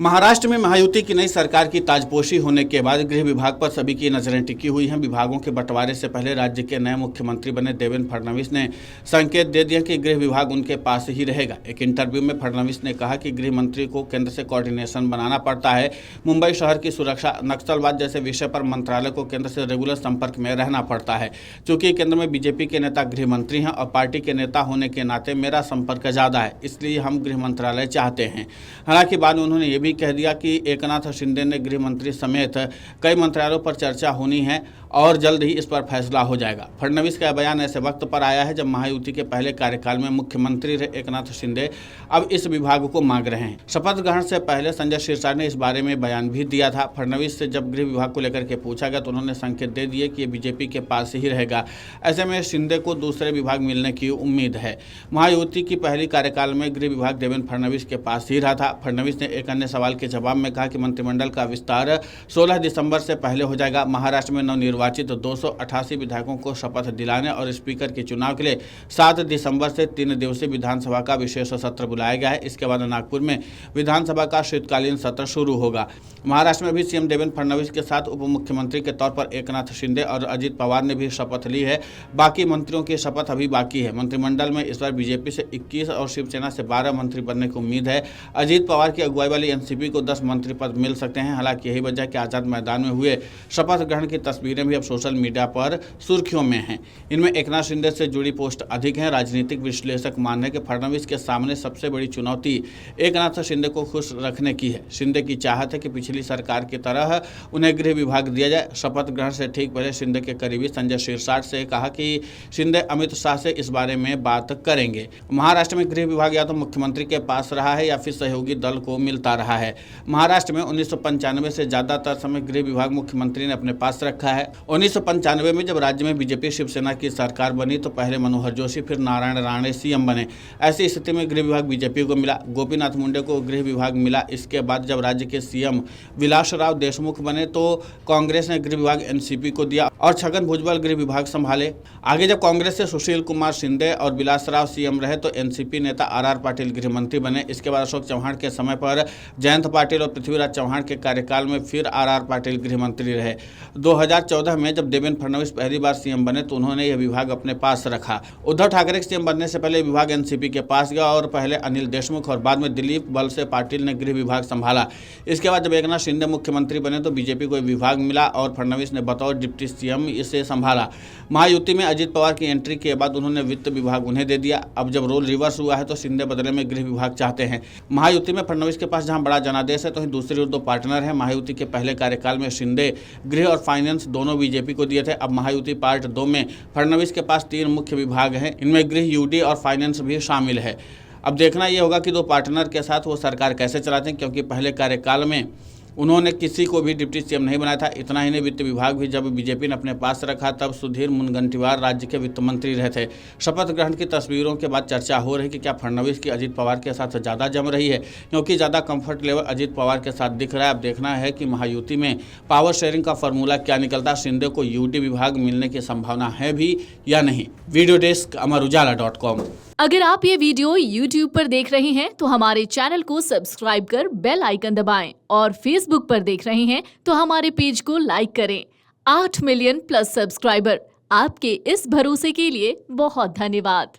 महाराष्ट्र में महायुति की नई सरकार की ताजपोशी होने के बाद गृह विभाग पर सभी की नजरें टिकी हुई हैं। विभागों के बंटवारे से पहले राज्य के नए मुख्यमंत्री बने देवेंद्र फडणवीस ने संकेत दे दिया कि गृह विभाग उनके पास ही रहेगा। एक इंटरव्यू में फडणवीस ने कहा कि गृह मंत्री को केंद्र से कोऑर्डिनेशन बनाना पड़ता है। मुंबई शहर की सुरक्षा, नक्सलवाद जैसे विषय पर मंत्रालय को केंद्र से रेगुलर संपर्क में रहना पड़ता है। चूंकि केंद्र में बीजेपी के नेता गृह मंत्री हैं और पार्टी के नेता होने के नाते मेरा संपर्क ज्यादा है, इसलिए हम गृह मंत्रालय चाहते हैं। हालांकि बाद में उन्होंने ये भी कह दिया कि एकनाथ शिंदे ने गृह मंत्री समेत कई मंत्रालयों पर चर्चा होनी है और जल्द ही इस पर फैसला हो जाएगा। फडणवीस का बयान ऐसे वक्त पर आया है जब महायुति के पहले कार्यकाल में मुख्यमंत्री रहे एकनाथ शिंदे अब इस विभाग को मांग रहे हैं। शपथ ग्रहण से पहले संजय शिरसाट ने इस बारे में बयान भी दिया था। फडणवीस से जब गृह विभाग को लेकर के पूछा गया तो उन्होंने संकेत दे दिए कि ये बीजेपी के पास ही रहेगा। ऐसे में शिंदे को दूसरे विभाग मिलने की उम्मीद है। महायुति की पहली कार्यकाल में गृह विभाग देवेंद्र फडणवीस के पास ही रहा था। फडणवीस ने एक अन्य सवाल के जवाब में कहा कि मंत्रिमंडल का विस्तार 16 दिसंबर से पहले हो जाएगा। महाराष्ट्र में नवनिर्वाचित 288 विधायकों को शपथ दिलाने और स्पीकर के चुनाव के लिए 7 दिसंबर से 3 दिवसीय विधानसभा का विशेष सत्र बुलाया गया है। इसके बाद नागपुर में विधानसभा का शीतकालीन सत्र शुरू होगा। महाराष्ट्र में भी सीएम देवेंद्र फडणवीस के साथ उप मुख्यमंत्री के तौर पर एकनाथ शिंदे और अजित पवार ने भी शपथ ली है। बाकी मंत्रियों की शपथ अभी बाकी है। मंत्रिमंडल में इस बार बीजेपी से 21 और शिवसेना से 12 मंत्री बनने की उम्मीद है। अजित पवार की अगुवाई वाली एनसीपी को 10 मंत्री पद मिल सकते हैं। हालांकि यही वजह कि आजाद मैदान में हुए शपथ ग्रहण की तस्वीरें भी अब सोशल मीडिया पर सुर्खियों में हैं। इनमें एकनाथ शिंदे से जुड़ी पोस्ट अधिक हैं। राजनीतिक विश्लेषक मान है कि फडणवीस के सामने सबसे बड़ी चुनौती एकनाथ शिंदे को खुश रखने की है। शिंदे की चाहत है कि पिछली सरकार की तरह उन्हें गृह विभाग दिया जाए। शपथ ग्रहण से ठीक पहले शिंदे के करीबी संजय शिरसाट से कहा कि शिंदे अमित शाह से इस बारे में बात करेंगे। महाराष्ट्र में गृह विभाग या तो मुख्यमंत्री के पास रहा है या फिर सहयोगी दल को मिलता रहा है। महाराष्ट्र में 1995 से ज्यादातर समय गृह विभाग मुख्यमंत्री ने अपने पास रखा है। 1995 में जब राज्य में बीजेपी शिवसेना की सरकार बनी तो पहले मनोहर जोशी फिर नारायण राणे सीएम बने। ऐसी स्थिति में गृह विभाग बीजेपी को मिला। गोपीनाथ मुंडे को गृह विभाग मिला। इसके बाद जब राज्य के सीएम विलासराव देशमुख बने तो कांग्रेस ने गृह विभाग एनसीपी को दिया और छगन भुजबल गृह विभाग संभाले। आगे जब कांग्रेस से सुशील कुमार शिंदे और विलासराव सीएम रहे तो एनसीपी नेता आर पाटिल गृह मंत्री बने। इसके बाद अशोक चव्हाण के समय पर जयंत पाटिल और पृथ्वीराज चव्हाण के कार्यकाल में फिर आर पाटिल गृह मंत्री रहे। 2014 में जब देवेंद्र फडणवीस पहली बार सीएम बने तो उन्होंने यह विभाग अपने पास रखा। उद्धव ठाकरे के सीएम बनने से पहले विभाग एनसीपी के पास गया और पहले अनिल देशमुख और बाद में दिलीप वलसे पाटिल ने गृह विभाग संभाला। इसके बाद जब एकनाथ शिंदे मुख्यमंत्री बने तो बीजेपी को विभाग मिला और फडणवीस ने बतौर डिप्टी सीएम इसे संभाला। महायुति में अजित पवार की एंट्री के बाद उन्होंने वित्त विभाग उन्हें दे दिया। अब जब रोल रिवर्स हुआ है तो शिंदे बदले में गृह विभाग चाहते हैं। महायुति में फडणवीस के पास जहां बड़ा जनादेश है तो वहीं दूसरी ओर 2 पार्टनर हैं। महायुति के पहले कार्यकाल में शिंदे गृह और फाइनेंस दोनों बीजेपी को दिए थे। अब महायुति पार्ट 2 में फडणवीस के पास 3 मुख्य विभाग हैं। इनमें गृह, यूडी और फाइनेंस भी शामिल है। अब देखना यह होगा कि 2 पार्टनर के साथ वो सरकार कैसे चलाते हैं, क्योंकि पहले कार्यकाल में उन्होंने किसी को भी डिप्टी सीएम नहीं बनाया था। इतना ही नहीं, वित्त विभाग भी जब बीजेपी ने अपने पास रखा तब सुधीर मुनगंटीवार राज्य के वित्त मंत्री रहे थे। शपथ ग्रहण की तस्वीरों के बाद चर्चा हो रही कि क्या फडणवीस की अजित पवार के साथ ज़्यादा जम रही है, क्योंकि ज़्यादा कंफर्ट लेवल अजित पवार के साथ दिख रहा है। अब देखना है कि महायुति में पावर शेयरिंग का फॉर्मूला क्या निकलता। शिंदे को यूडी विभाग मिलने की संभावना है भी या नहीं। वीडियो डेस्क अमरउजाला.com। अगर आप ये वीडियो YouTube पर देख रहे हैं तो हमारे चैनल को सब्सक्राइब कर बेल आइकन दबाएं और Facebook पर देख रहे हैं तो हमारे पेज को लाइक करें। 8 मिलियन प्लस सब्सक्राइबर, आपके इस भरोसे के लिए बहुत धन्यवाद।